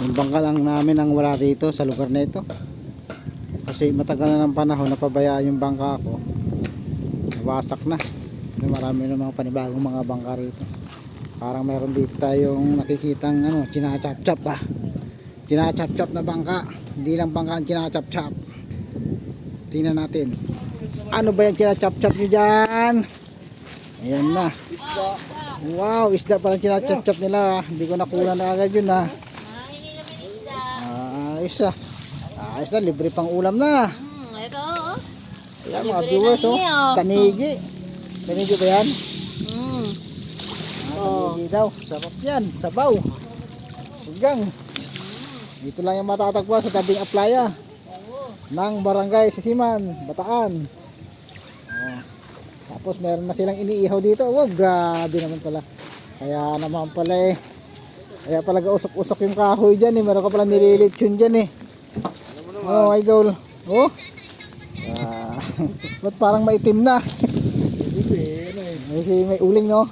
Yung bangka lang namin ang wala rito sa lugar na ito. Kasi matagal na ng panahon napabayaan yung bangka ko. Nawasak na. Marami na mga panibagong mga bangka rito. Parang meron dito tayong nakikitang chinachap-chap ba. Chinachap-chap na bangka. Hindi lang bangka ang chinachap-chap. Tingnan natin. Ano ba yung chinachap-chap nyo dyan? Ayan na. Wow, isda palang chinachap-chap nila. Hindi ko nakuha na agad yun ha. Ayos ayos na, libre pang ulam na. Ito Ayan mga viewers tanigi. Tanigi ba yan? Tanigi daw, sarap yan, sabaw, sigang. Dito lang yung matatagpuan sa tabing Aplaya ng Barangay Sisiman, Bataan. Tapos meron na silang iniihaw dito. Wow, grabe naman pala. Kaya naman pala kaya pala usok-usok yung kahoy dyan meron ka pala nililitsyon dyan idol. Ba't parang maitim na? May uling no?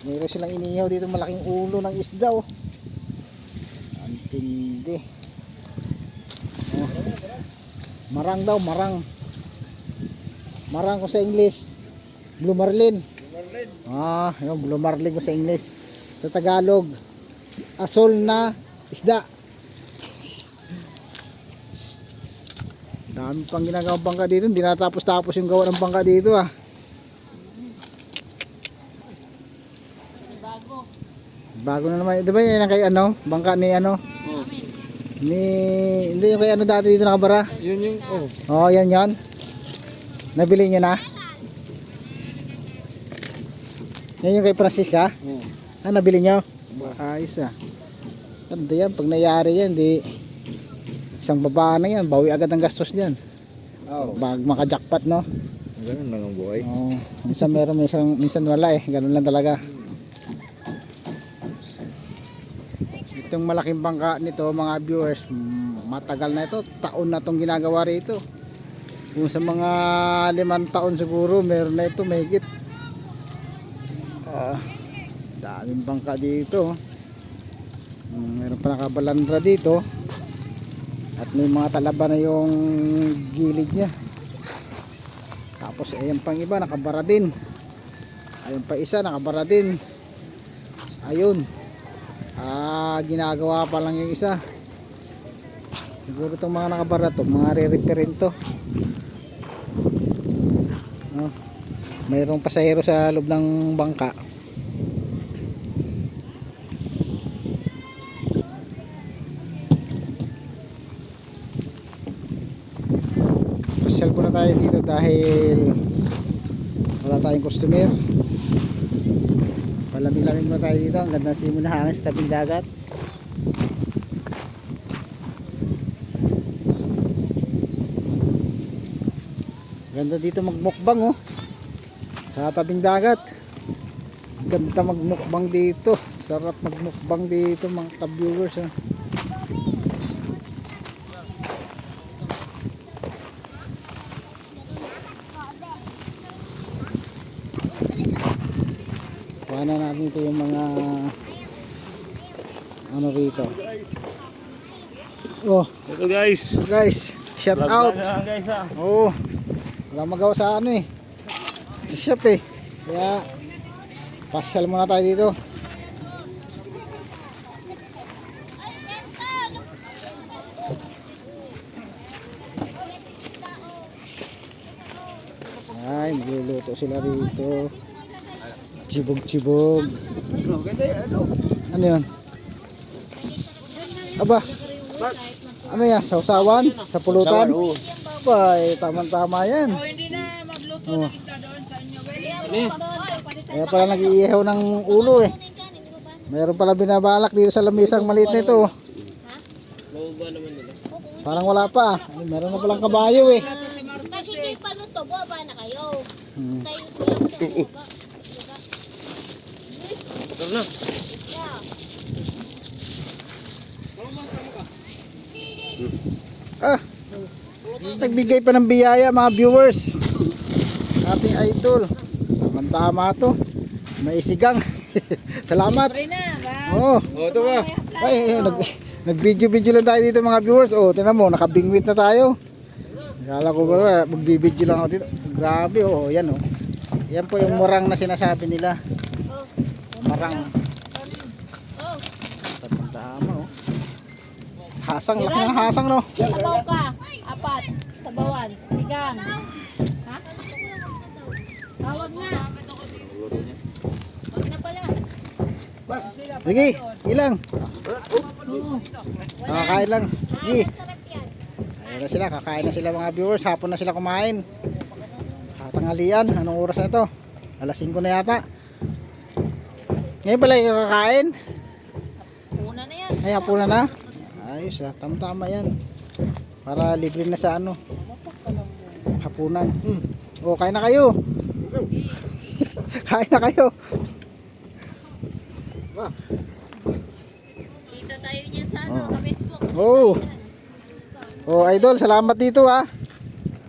Mayroon silang inihaw dito, malaking ulo ng isda ang tindi. Marang daw, marang. Marang ko sa English, blue marlin. Yung blue marlin ko sa English. Sa Tagalog, asol na isda. Dami pang ginagawang bangka dito. Hindi natapos-tapos yung gawa ng bangka dito Bago na naman. Diba yan kay bangka ni hindi yung kay dati dito nakabara. Yun yung yan. Nabili niyo na? Yan yung kay Francisca? Nabili niyo? Ayos Ganda yan. Pag nayari yan, isang baba na yan. Bawi agad ang gastos niyan. Bag maka-jackpot, no? Ganun lang ang buhay. Minsan meron, minsan wala Ganun lang talaga. Itong malaking bangka nito, mga viewers, matagal na ito. Taon na itong ginagawa rito. Kung sa mga 5 taon siguro, meron na ito, mahigit. Daming bangka dito. Meron pa nakabalandra dito. At may mga talaba na yung gilid niya. Tapos ayan pang iba nakabara din. Ayun pa isa nakabara din. Ayun. Ginagawa pa lang yung isa. Siguro itong mga nakabara to, mga re-referent to. Mayroong pasahero sa loob ng bangka. Pasyal po na tayo dito dahil wala tayong customer. Palamig-lamig muna tayo dito. Ang ganda simon na hangin sa tabing dagat. Ganda dito magmukbang sa tabing dagat. Ganda magmukbang dito. Sarap magmukbang dito mga ka-viewers Kuhanan natin ito yung mga rito. Ito guys. Shout out. Guys Wala magawa sa sa shop Kaya pasyal muna tayo dito. Ay, magluluto sila rito. Chibog-chibog. Ano yun? Aba, ano yan? Sausawan? Sa pulutan? Abay, tama-tama yan. Hindi na magluto na kita doon sa inyo. Kaya pala nag-iihaw ng ulo Meron pala binabalak dito sa lamisang maliit na ito. Parang wala pa. Meron na palang kabayo Kasi paluto, baba na kayo. Nagbigay pa ng biyaya mga viewers. Ating idol. Tama to. May isigang. Salamat. Pre na ba? Oh. ito ba? Ay, nag-video lang tayo dito mga viewers. Oh, tingnan mo, nakabingwit na tayo. Akala ko ba magbibideo lang ako dito. Grabe, oh, yan oh. Yan po yung murang na sinasabi nila. Marang. Oh. Tama oh. Hasang, laki ng hasang no. Sabaw ka. 4. Sabawan. Sigang. Ha? Tawag nga. Wag na pala. Sige, ilang. Kakain lang. Sige. Sarap yan. Ayan na sila, kakain na sila mga viewers. Hapon na sila kumain. Tanghalian, anong oras na ito? Alas 5 na yata. Ngayon pala yung kakain. Una na yan. Ay, hapon na. Ayos ah, tama yan. Para libre na sa ano. Hapunan. O, kain na kayo. Kain na kayo. Kita tayo niyan sa ano, sa Facebook. Oh. Oh, idol, salamat dito ah.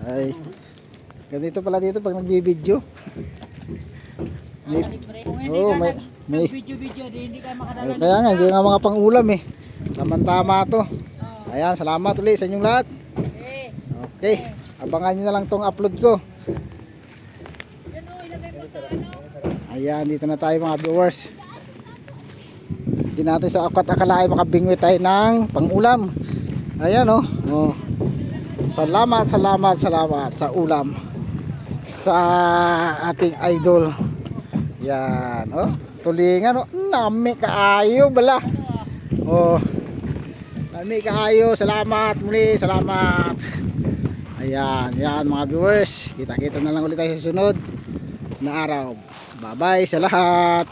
Ay. Ganito pala dito pag nagbibideo. Kung hindi Oh, ka may nag-video-video, hindi ka makadala. kaya nga, hindi nga mga pang-ulam eh. Tama-tama to. Ayan, salamat ulit sa inyong lahat. Eh. Okay, abangan nyo na lang tong upload ko. Ayan, dito na tayo mga viewers. Hindi natin sa akalain makabingwit tayo ng pang-ulam. Ayan oh. Oh. Salamat sa ulam. Sa ating idol. Yan, oh. Tulingan, oh. Nami kaayo bala. Oh. Nami kaayo. Salamat muli, salamat. Ayan, yan mga viewers. Kita-kita na lang ulit tayo sa sunod na araw. Bye-bye sa lahat.